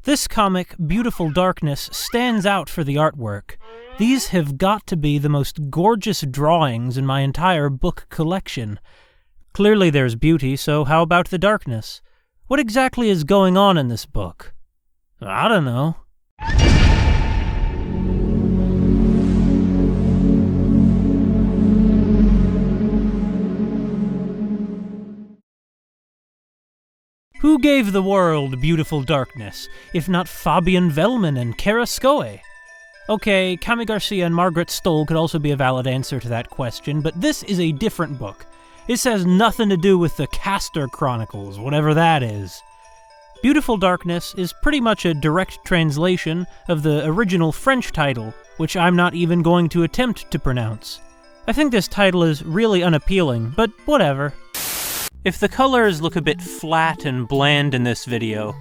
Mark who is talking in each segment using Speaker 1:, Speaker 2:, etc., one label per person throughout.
Speaker 1: This comic, Beautiful Darkness, stands out for the artwork. These have got to be the most gorgeous drawings in my entire book collection. Clearly there's beauty, so how about the darkness? What exactly is going on in this book? I don't know. Who gave the world beautiful darkness, if not Fabien Vehlmann and Kerascoët? Okay, Kami Garcia and Margaret Stoll could also be a valid answer to that question, but this is a different book. This has nothing to do with the Castor Chronicles, whatever that is. Beautiful Darkness is pretty much a direct translation of the original French title, which I'm not even going to attempt to pronounce. I think this title is really unappealing, but whatever. If the colors look a bit flat and bland in this video,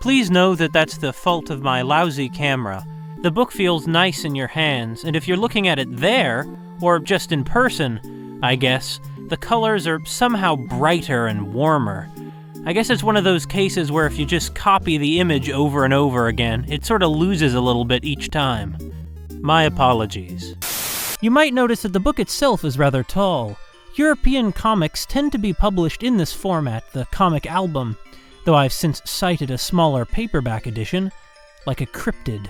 Speaker 1: please know that that's the fault of my lousy camera. The book feels nice in your hands, and if you're looking at it there, or just in person, I guess, the colors are somehow brighter and warmer. I guess it's one of those cases where if you just copy the image over and over again, it sort of loses a little bit each time. My apologies. You might notice that the book itself is rather tall. European comics tend to be published in this format, the comic album, though I've since cited a smaller paperback edition, like a cryptid.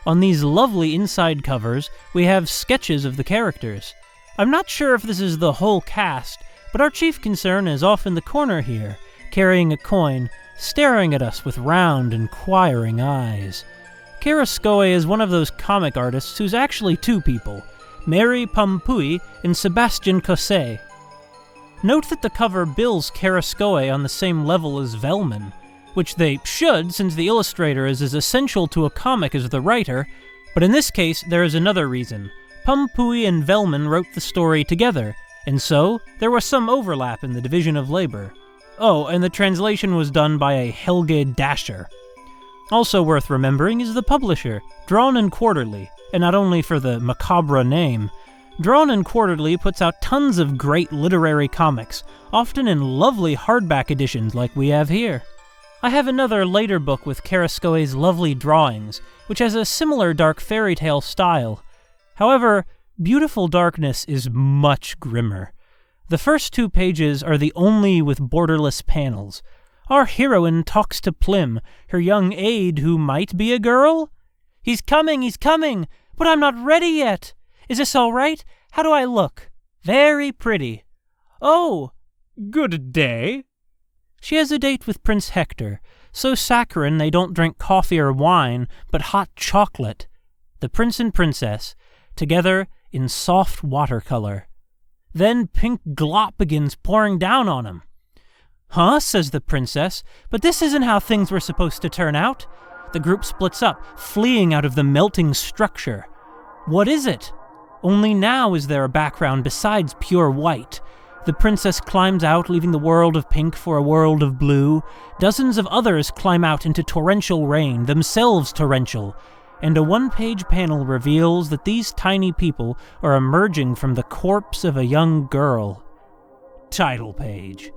Speaker 1: On these lovely inside covers, we have sketches of the characters. I'm not sure if this is the whole cast, but our chief concern is off in the corner here, carrying a coin, staring at us with round, inquiring eyes. Kerascoët is one of those comic artists who's actually two people, Mary Pampui and Sebastian Cosset. Note that the cover bills Kerascoët on the same level as Vehlmann, which they should since the illustrator is as essential to a comic as the writer, but in this case there is another reason. Pampui and Vehlmann wrote the story together, and so there was some overlap in the division of labor. Oh, and the translation was done by a Helge Dascher. Also worth remembering is the publisher, Drawn and Quarterly, and not only for the macabre name. Drawn and Quarterly puts out tons of great literary comics, often in lovely hardback editions like we have here. I have another later book with Kerascoët's lovely drawings, which has a similar dark fairy tale style. However, Beautiful Darkness is much grimmer. The first 2 pages are the only with borderless panels. Our heroine talks to Plim, her young aide who might be a girl? He's coming, but I'm not ready yet. Is this all right? How do I look? Very pretty. Oh, good day. She has a date with Prince Hector, so saccharine they don't drink coffee or wine, but hot chocolate. The prince and princess, together in soft watercolor. Then pink glop begins pouring down on him. Huh, says the princess, but this isn't how things were supposed to turn out. The group splits up, fleeing out of the melting structure. What is it? Only now is there a background besides pure white. The princess climbs out, leaving the world of pink for a world of blue. Dozens of others climb out into torrential rain, themselves torrential. And a 1-page panel reveals that these tiny people are emerging from the corpse of a young girl. Title page.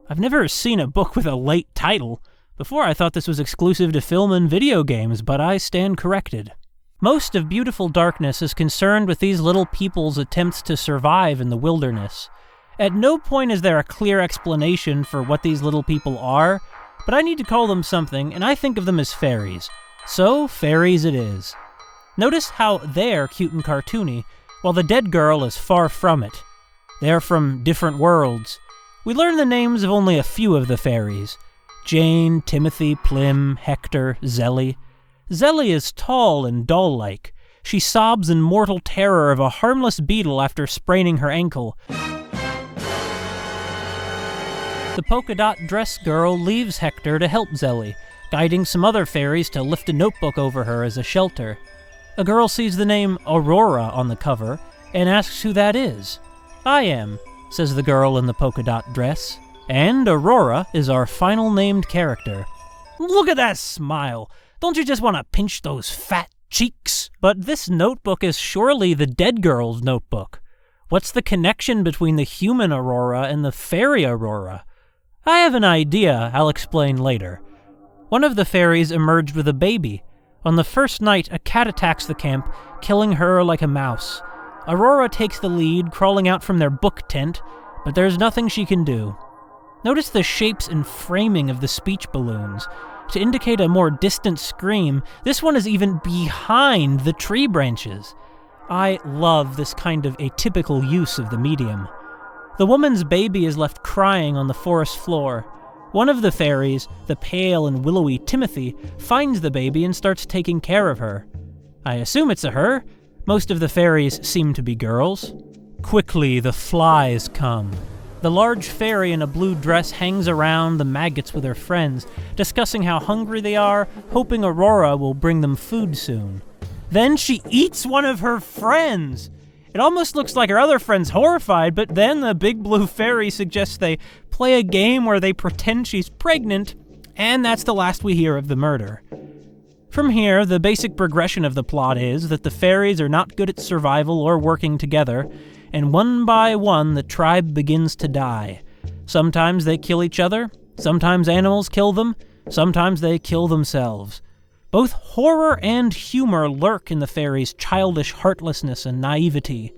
Speaker 1: I've never seen a book with a late title. Before I thought this was exclusive to film and video games, but I stand corrected. Most of Beautiful Darkness is concerned with these little people's attempts to survive in the wilderness. At no point is there a clear explanation for what these little people are, but I need to call them something, and I think of them as fairies. So, fairies it is. Notice how they're cute and cartoony, while the dead girl is far from it. They're from different worlds. We learn the names of only a few of the fairies. Jane, Timothy, Plim, Hector, Zelly. Zelly is tall and doll-like. She sobs in mortal terror of a harmless beetle after spraining her ankle. The polka dot dress girl leaves Hector to help Zelly, guiding some other fairies to lift a notebook over her as a shelter. A girl sees the name Aurora on the cover and asks who that is. I am, says the girl in the polka dot dress. And Aurora is our final named character. Look at that smile! Don't you just want to pinch those fat cheeks? But this notebook is surely the dead girl's notebook. What's the connection between the human Aurora and the fairy Aurora? I have an idea I'll explain later. One of the fairies emerged with a baby. On the first night, a cat attacks the camp, killing her like a mouse. Aurora takes the lead, crawling out from their book tent, but there's nothing she can do. Notice the shapes and framing of the speech balloons. To indicate a more distant scream, this one is even behind the tree branches. I love this kind of atypical use of the medium. The woman's baby is left crying on the forest floor. One of the fairies, the pale and willowy Timothy, finds the baby and starts taking care of her. I assume it's a her. Most of the fairies seem to be girls. Quickly, the flies come. The large fairy in a blue dress hangs around the maggots with her friends, discussing how hungry they are, hoping Aurora will bring them food soon. Then she eats one of her friends! It almost looks like her other friend's horrified, but then the big blue fairy suggests they play a game where they pretend she's pregnant, and that's the last we hear of the murder. From here, the basic progression of the plot is that the fairies are not good at survival or working together, and one by one the tribe begins to die. Sometimes they kill each other, sometimes animals kill them, sometimes they kill themselves. Both horror and humor lurk in the fairies' childish heartlessness and naivety.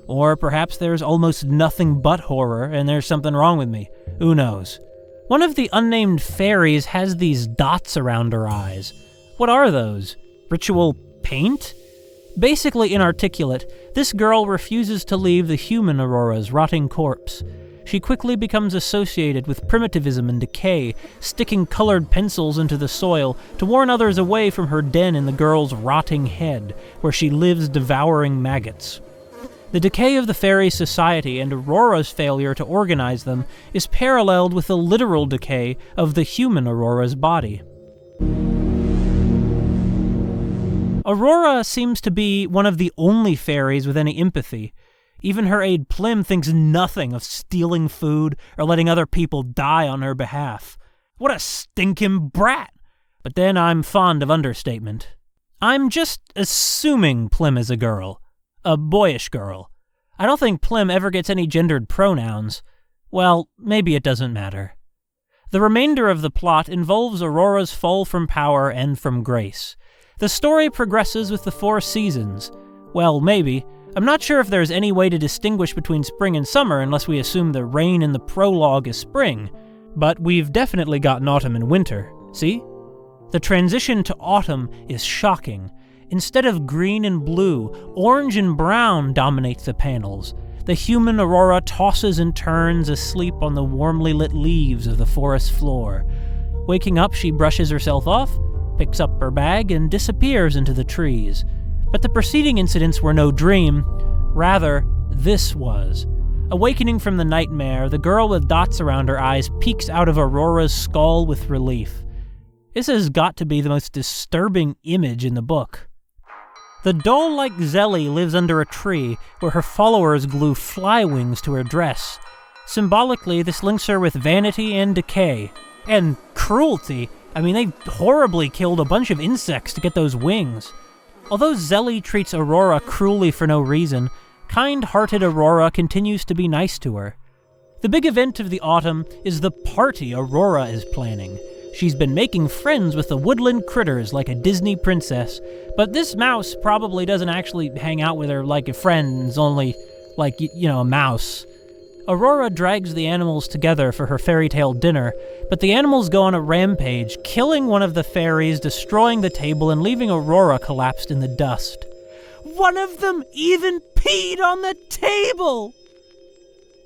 Speaker 1: Or perhaps there's almost nothing but horror, and there's something wrong with me. Who knows? One of the unnamed fairies has these dots around her eyes. What are those? Ritual paint? Basically inarticulate, this girl refuses to leave the human Aurora'S rotting corpse. She quickly becomes associated with primitivism and decay, sticking colored pencils into the soil to warn others away from her den in the girl's rotting head, where she lives devouring maggots. The decay of the fairy society and Aurora'S failure to organize them is paralleled with the literal decay of the human Aurora'S body. Aurora seems to be one of the only fairies with any empathy. Even her aide Plim thinks nothing of stealing food or letting other people die on her behalf. What a stinking brat! But then I'm fond of understatement. I'm just assuming Plim is a girl. A boyish girl. I don't think Plim ever gets any gendered pronouns. Well, maybe it doesn't matter. The remainder of the plot involves Aurora'S fall from power and from grace. The story progresses with the 4 seasons. Well, maybe. I'm not sure if there's any way to distinguish between spring and summer unless we assume the rain in the prologue is spring. But we've definitely gotten autumn and winter, see? The transition to autumn is shocking. Instead of green and blue, orange and brown dominate the panels. The human Aurora tosses and turns asleep on the warmly lit leaves of the forest floor. Waking up, she brushes herself off, picks up her bag, and disappears into the trees. But the preceding incidents were no dream. Rather, this was. Awakening from the nightmare, the girl with dots around her eyes peeks out of Aurora'S skull with relief. This has got to be the most disturbing image in the book. The doll-like Zelly lives under a tree, where her followers glue fly wings to her dress. Symbolically, this links her with vanity and decay. And cruelty. I mean, they horribly killed a bunch of insects to get those wings. Although Zelly treats Aurora cruelly for no reason, kind-hearted Aurora continues to be nice to her. The big event of the autumn is the party Aurora is planning. She's been making friends with the woodland critters like a Disney princess, but this mouse probably doesn't actually hang out with her like a friend, it's only like, a mouse. Aurora drags the animals together for her fairy tale dinner, but the animals go on a rampage, killing one of the fairies, destroying the table, and leaving Aurora collapsed in the dust. One of them even peed on the table!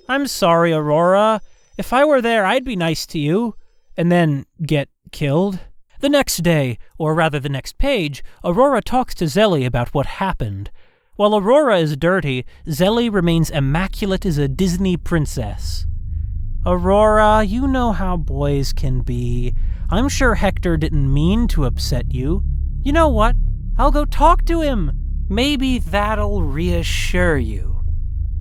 Speaker 1: I'm sorry, Aurora. If I were there, I'd be nice to you. And then get killed. The next day, or rather the next page, Aurora talks to Zelly about what happened. While Aurora is dirty, Zelly remains immaculate as a Disney princess. Aurora, you know how boys can be. I'm sure Hector didn't mean to upset you. You know what? I'll go talk to him. Maybe that'll reassure you.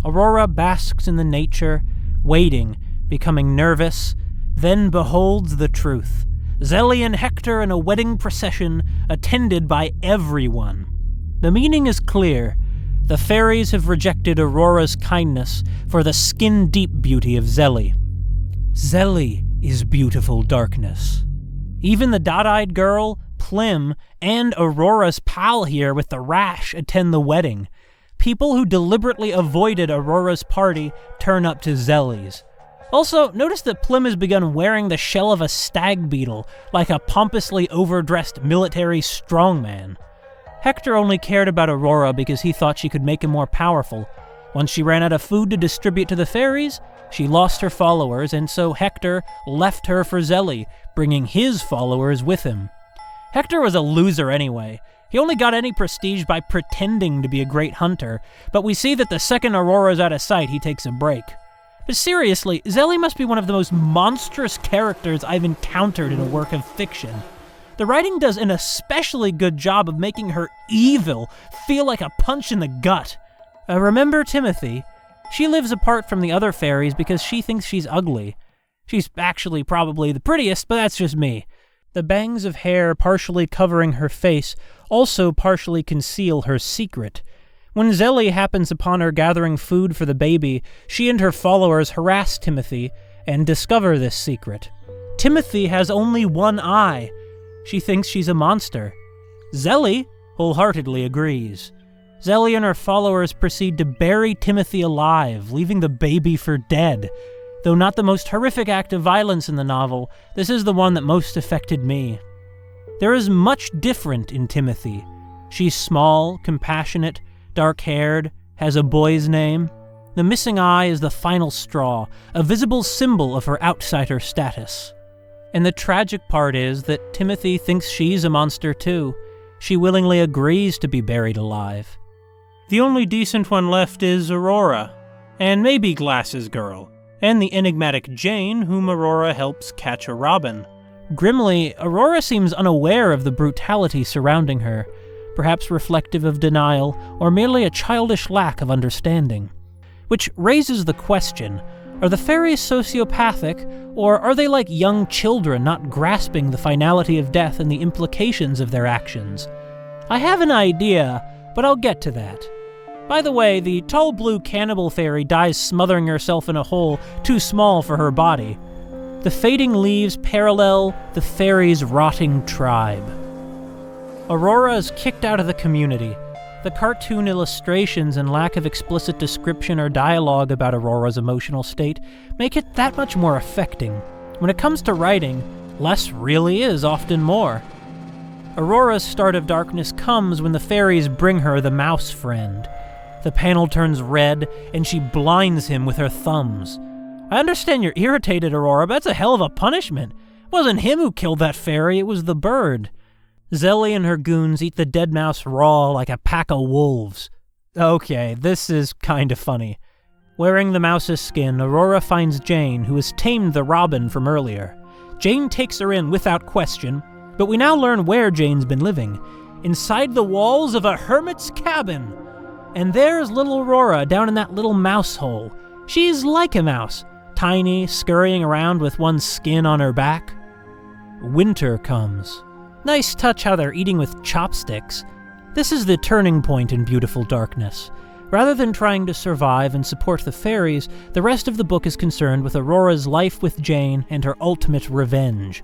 Speaker 1: Aurora basks in the nature, waiting, becoming nervous, then beholds the truth. Zelly and Hector in a wedding procession, attended by everyone. The meaning is clear. The fairies have rejected Aurora's kindness for the skin-deep beauty of Zelly. Zelly is beautiful darkness. Even the dot-eyed girl, Plim, and Aurora'S pal here with the rash attend the wedding. People who deliberately avoided Aurora'S party turn up to Zelly's. Also, notice that Plim has begun wearing the shell of a stag beetle, like a pompously overdressed military strongman. Hector only cared about Aurora because he thought she could make him more powerful. Once she ran out of food to distribute to the fairies, she lost her followers, and so Hector left her for Zelly, bringing his followers with him. Hector was a loser anyway. He only got any prestige by pretending to be a great hunter, but we see that the second Aurora's out of sight, he takes a break. But seriously, Zelly must be one of the most monstrous characters I've encountered in a work of fiction. The writing does an especially good job of making her evil feel like a punch in the gut. Remember Timothy? She lives apart from the other fairies because she thinks she's ugly. She's actually probably the prettiest, but that's just me. The bangs of hair partially covering her face also partially conceal her secret. When Zelly happens upon her gathering food for the baby, she and her followers harass Timothy and discover this secret. Timothy has only one eye. She thinks she's a monster. Zelly wholeheartedly agrees. Zelly and her followers proceed to bury Timothy alive, leaving the baby for dead. Though not the most horrific act of violence in the novel, this is the one that most affected me. There is much different in Timothy. She's small, compassionate, dark-haired, has a boy's name. The missing eye is the final straw, a visible symbol of her outsider status. And the tragic part is that Timothy thinks she's a monster too. She willingly agrees to be buried alive. The only decent one left is Aurora, and maybe Glasses Girl, and the enigmatic Jane, whom Aurora helps catch a robin. Grimly, Aurora seems unaware of the brutality surrounding her, perhaps reflective of denial, or merely a childish lack of understanding. Which raises the question, are the fairies sociopathic, or are they like young children not grasping the finality of death and the implications of their actions? I have an idea, but I'll get to that. By the way, the tall blue cannibal fairy dies smothering herself in a hole too small for her body. The fading leaves parallel the fairies' rotting tribe. Aurora is kicked out of the community. The cartoon illustrations and lack of explicit description or dialogue about Aurora's emotional state make it that much more affecting. When it comes to writing, less really is often more. Aurora's start of darkness comes when the fairies bring her the mouse friend. The panel turns red, and she blinds him with her thumbs. I understand you're irritated, Aurora, but that's a hell of a punishment. It wasn't him who killed that fairy, it was the bird. Zelly and her goons eat the dead mouse raw like a pack of wolves. Okay, this is kind of funny. Wearing the mouse's skin, Aurora finds Jane, who has tamed the robin from earlier. Jane takes her in without question, but we now learn where Jane's been living. Inside the walls of a hermit's cabin. And there's little Aurora down in that little mouse hole. She's like a mouse, tiny, scurrying around with one skin on her back. Winter comes. Nice touch how they're eating with chopsticks. This is the turning point in Beautiful Darkness. Rather than trying to survive and support the fairies, the rest of the book is concerned with Aurora's life with Jane and her ultimate revenge.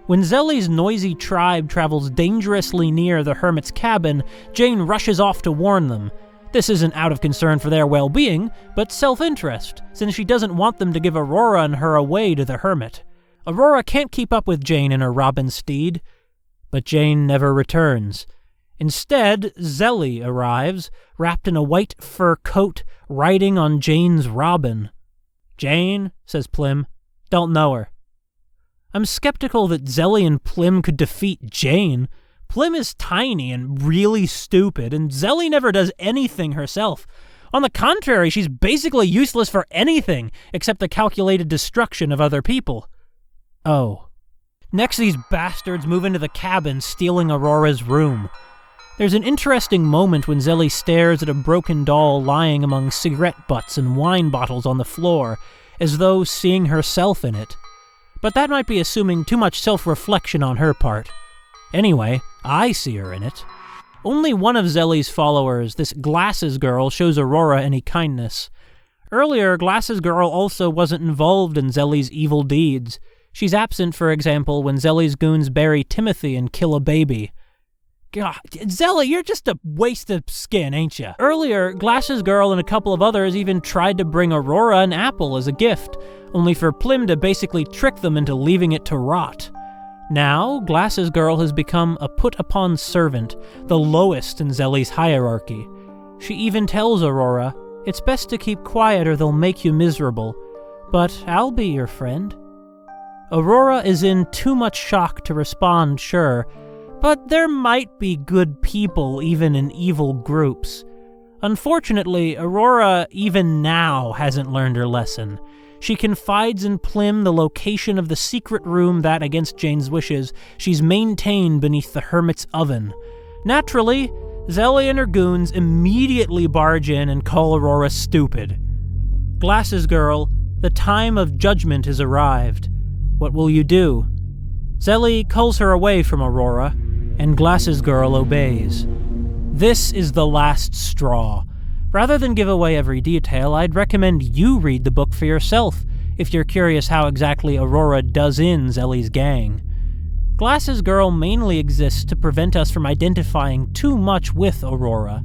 Speaker 1: When Zelly's noisy tribe travels dangerously near the hermit's cabin, Jane rushes off to warn them. This isn't out of concern for their well-being, but self-interest, since she doesn't want them to give Aurora and her away to the hermit. Aurora can't keep up with Jane and her robin steed, but Jane never returns. Instead, Zelly arrives, wrapped in a white fur coat, riding on Jane's robin. "Jane," says Plim, "don't know her." I'm skeptical that Zelly and Plim could defeat Jane. Plim is tiny and really stupid, and Zelly never does anything herself. On the contrary, she's basically useless for anything except the calculated destruction of other people. Oh. Next, these bastards move into the cabin, stealing Aurora's room. There's an interesting moment when Zelly stares at a broken doll lying among cigarette butts and wine bottles on the floor, as though seeing herself in it. But that might be assuming too much self-reflection on her part. Anyway, I see her in it. Only one of Zelly's followers, this Glasses Girl, shows Aurora any kindness. Earlier, Glasses Girl also wasn't involved in Zelly's evil deeds. She's absent, for example, when Zelly's goons bury Timothy and kill a baby. God, Zelly, you're just a waste of skin, ain't ya? Earlier, Glasses Girl and a couple of others even tried to bring Aurora an apple as a gift, only for Plim to basically trick them into leaving it to rot. Now, Glasses Girl has become a put-upon servant, the lowest in Zelly's hierarchy. She even tells Aurora, "It's best to keep quiet or they'll make you miserable, but I'll be your friend." Aurora is in too much shock to respond, sure, but there might be good people even in evil groups. Unfortunately, Aurora even now hasn't learned her lesson. She confides in Plim the location of the secret room that, against Jane's wishes, she's maintained beneath the hermit's oven. Naturally, Zelly and her goons immediately barge in and call Aurora stupid. Glasses Girl, the time of judgment has arrived. What will you do? Zelly calls her away from Aurora, and Glasses Girl obeys. This is the last straw. Rather than give away every detail, I'd recommend you read the book for yourself if you're curious how exactly Aurora does in Zelly's gang. Glasses Girl mainly exists to prevent us from identifying too much with Aurora,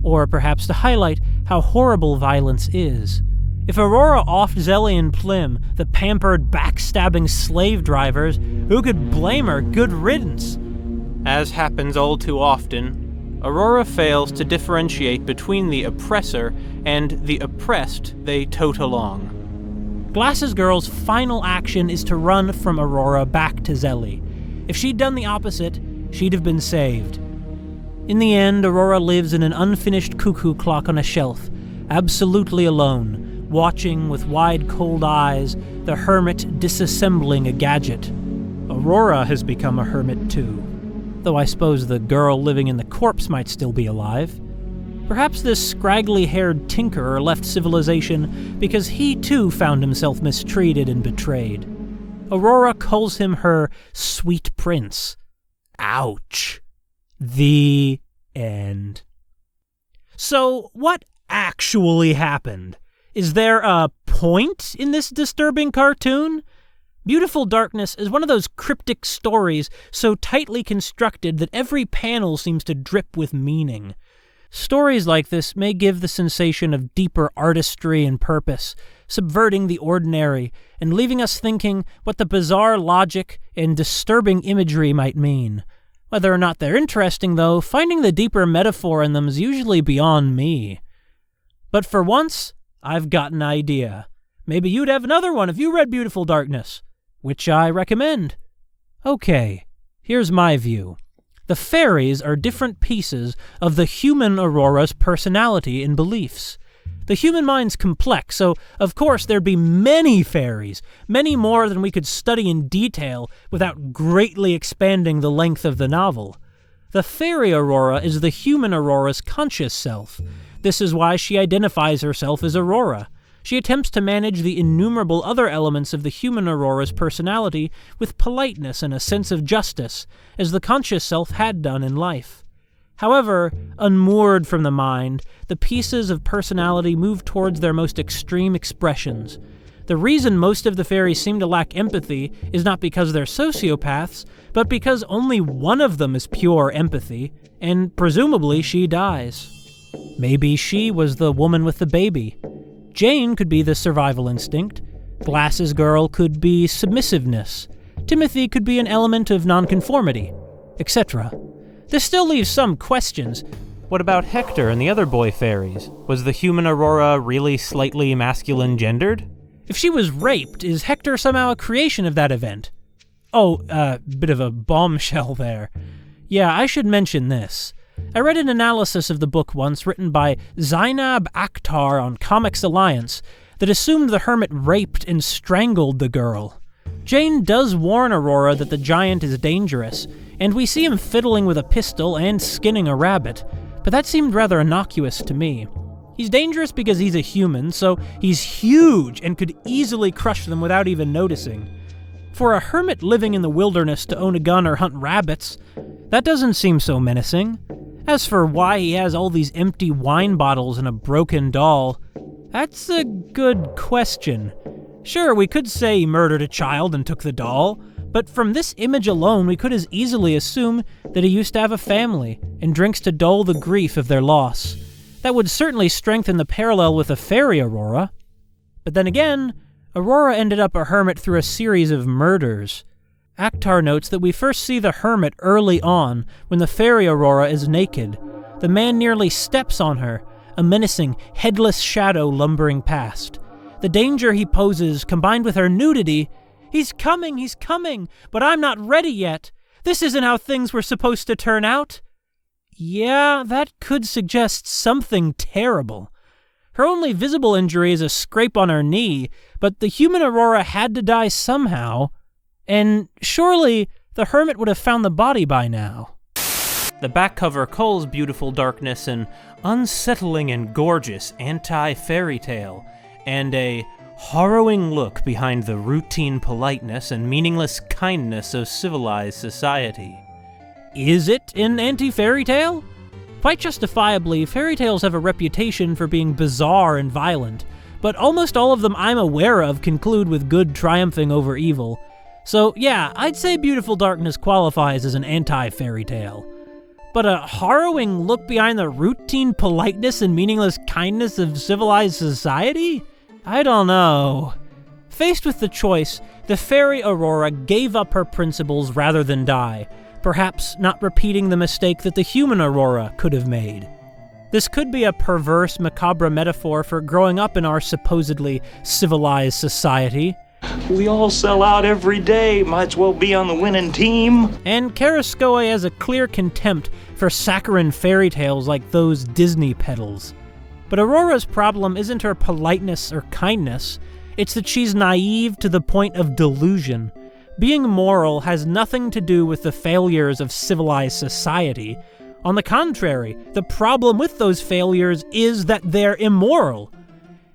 Speaker 1: or perhaps to highlight how horrible violence is. If Aurora offed Zelly and Plim, the pampered, backstabbing slave drivers, who could blame her? Good riddance. As happens all too often, Aurora fails to differentiate between the oppressor and the oppressed they tote along. Glasses Girl's final action is to run from Aurora back to Zelly. If she'd done the opposite, she'd have been saved. In the end, Aurora lives in an unfinished cuckoo clock on a shelf, absolutely alone, watching with wide, cold eyes the hermit disassembling a gadget. Aurora has become a hermit too. Though I suppose the girl living in the corpse might still be alive. Perhaps this scraggly-haired tinkerer left civilization because he too found himself mistreated and betrayed. Aurora calls him her sweet prince. Ouch. The end. So, what actually happened? Is there a point in this disturbing cartoon? Beautiful Darkness is one of those cryptic stories so tightly constructed that every panel seems to drip with meaning. Stories like this may give the sensation of deeper artistry and purpose, subverting the ordinary and leaving us thinking what the bizarre logic and disturbing imagery might mean. Whether or not they're interesting, though, finding the deeper metaphor in them is usually beyond me. But for once, I've got an idea. Maybe you'd have another one if you read Beautiful Darkness, which I recommend. Okay, here's my view. The fairies are different pieces of the human Aurora's personality and beliefs. The human mind's complex, so of course there'd be many fairies, many more than we could study in detail without greatly expanding the length of the novel. The fairy Aurora is the human Aurora's conscious self. This is why she identifies herself as Aurora. She attempts to manage the innumerable other elements of the human Aurora's personality with politeness and a sense of justice, as the conscious self had done in life. However, unmoored from the mind, the pieces of personality move towards their most extreme expressions. The reason most of the fairies seem to lack empathy is not because they're sociopaths, but because only one of them is pure empathy, and presumably she dies. Maybe she was the woman with the baby. Jane could be the survival instinct. Glasses Girl could be submissiveness. Timothy could be an element of nonconformity, etc. This still leaves some questions. What about Hector and the other boy fairies? Was the human Aurora really slightly masculine-gendered? If she was raped, is Hector somehow a creation of that event? Oh, bit of a bombshell there. Yeah, I should mention this. I read an analysis of the book once written by Zainab Akhtar on Comics Alliance that assumed the hermit raped and strangled the girl. Jane does warn Aurora that the giant is dangerous, and we see him fiddling with a pistol and skinning a rabbit, but that seemed rather innocuous to me. He's dangerous because he's a human, so he's huge and could easily crush them without even noticing. For a hermit living in the wilderness to own a gun or hunt rabbits, that doesn't seem so menacing. As for why he has all these empty wine bottles and a broken doll, that's a good question. Sure, we could say he murdered a child and took the doll, but from this image alone we could as easily assume that he used to have a family and drinks to dull the grief of their loss. That would certainly strengthen the parallel with a fairy Aurora. But then again, Aurora ended up a hermit through a series of murders. Akhtar notes that we first see the hermit early on, when the fairy Aurora is naked. The man nearly steps on her, a menacing, headless shadow lumbering past. The danger he poses, combined with her nudity, he's coming, but I'm not ready yet. This isn't how things were supposed to turn out. Yeah, that could suggest something terrible. Her only visible injury is a scrape on her knee, but the human Aurora had to die somehow, and surely the hermit would have found the body by now. The back cover calls Beautiful Darkness an unsettling and gorgeous anti-fairy tale, and a harrowing look behind the routine politeness and meaningless kindness of civilized society. Is it an anti-fairy tale? Quite justifiably, fairy tales have a reputation for being bizarre and violent, but almost all of them I'm aware of conclude with good triumphing over evil. So yeah, I'd say Beautiful Darkness qualifies as an anti-fairy tale. But a harrowing look behind the routine politeness and meaningless kindness of civilized society? I don't know. Faced with the choice, the fairy Aurora gave up her principles rather than die, perhaps not repeating the mistake that the human Aurora could have made. This could be a perverse, macabre metaphor for growing up in our supposedly civilized society.
Speaker 2: We all sell out every day, might as well be on the winning team.
Speaker 1: And Kerascoët has a clear contempt for saccharine fairy tales like those Disney peddles. But Aurora's problem isn't her politeness or kindness, it's that she's naive to the point of delusion. Being moral has nothing to do with the failures of civilized society. On the contrary, the problem with those failures is that they're immoral.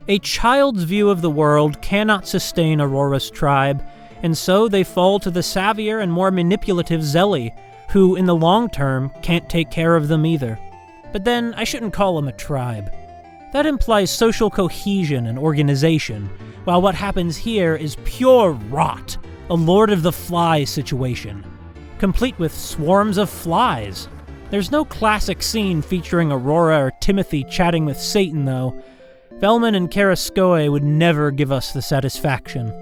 Speaker 1: A child's view of the world cannot sustain Aurora's tribe, and so they fall to the savvier and more manipulative Zelli, who, in the long term, can't take care of them either. But then, I shouldn't call them a tribe. That implies social cohesion and organization, while what happens here is pure rot, a Lord of the Flies situation, complete with swarms of flies. There's no classic scene featuring Aurora or Timothy chatting with Satan, though. Vehlmann and Kerascoët would never give us the satisfaction.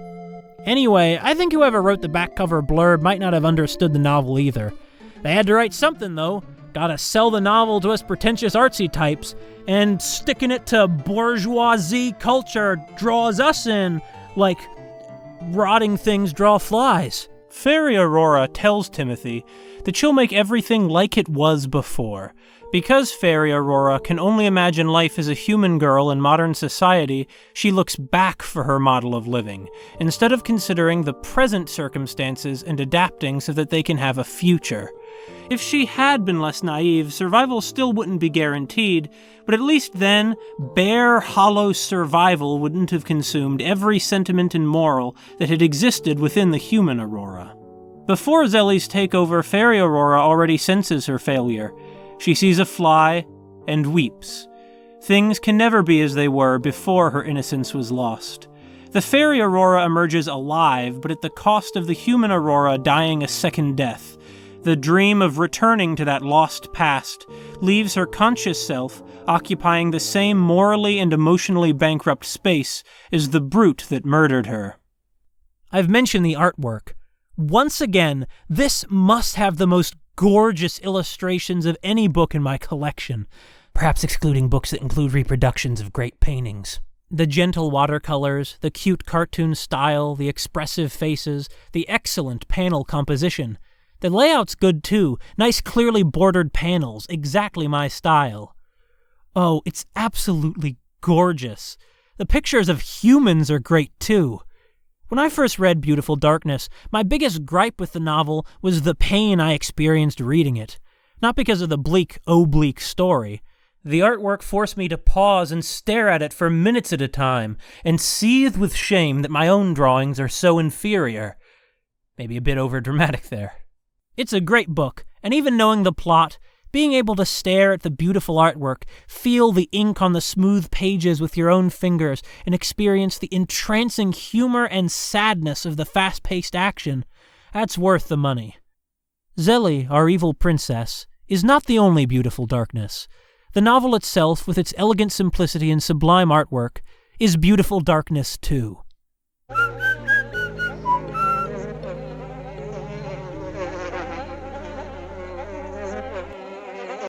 Speaker 1: Anyway, I think whoever wrote the back cover blurb might not have understood the novel either. They had to write something, though. Gotta sell the novel to us pretentious artsy types, and sticking it to bourgeoisie culture draws us in, like rotting things draw flies. Fairy Aurora tells Timothy that she'll make everything like it was before. Because Fairy Aurora can only imagine life as a human girl in modern society, she looks back for her model of living, instead of considering the present circumstances and adapting so that they can have a future. If she had been less naive, survival still wouldn't be guaranteed, but at least then, bare, hollow survival wouldn't have consumed every sentiment and moral that had existed within the human Aurora. Before Zelli's takeover, Fairy Aurora already senses her failure. She sees a fly and weeps. Things can never be as they were before her innocence was lost. The Fairy Aurora emerges alive, but at the cost of the human Aurora dying a second death. The dream of returning to that lost past leaves her conscious self occupying the same morally and emotionally bankrupt space as the brute that murdered her. I've mentioned the artwork. Once again, this must have the most gorgeous illustrations of any book in my collection, perhaps excluding books that include reproductions of great paintings. The gentle watercolors, the cute cartoon style, the expressive faces, the excellent panel composition. The layout's good too, nice clearly bordered panels, exactly my style. Oh, it's absolutely gorgeous. The pictures of humans are great too. When I first read Beautiful Darkness, my biggest gripe with the novel was the pain I experienced reading it. Not because of the bleak, oblique story. The artwork forced me to pause and stare at it for minutes at a time, and seethe with shame that my own drawings are so inferior. Maybe a bit overdramatic there. It's a great book, and even knowing the plot, Being able to stare at the beautiful artwork, feel the ink on the smooth pages with your own fingers, and experience the entrancing humor and sadness of the fast-paced action, that's worth the money. Zélie, our evil princess, is not the only beautiful darkness. The novel itself, with its elegant simplicity and sublime artwork, is beautiful darkness too.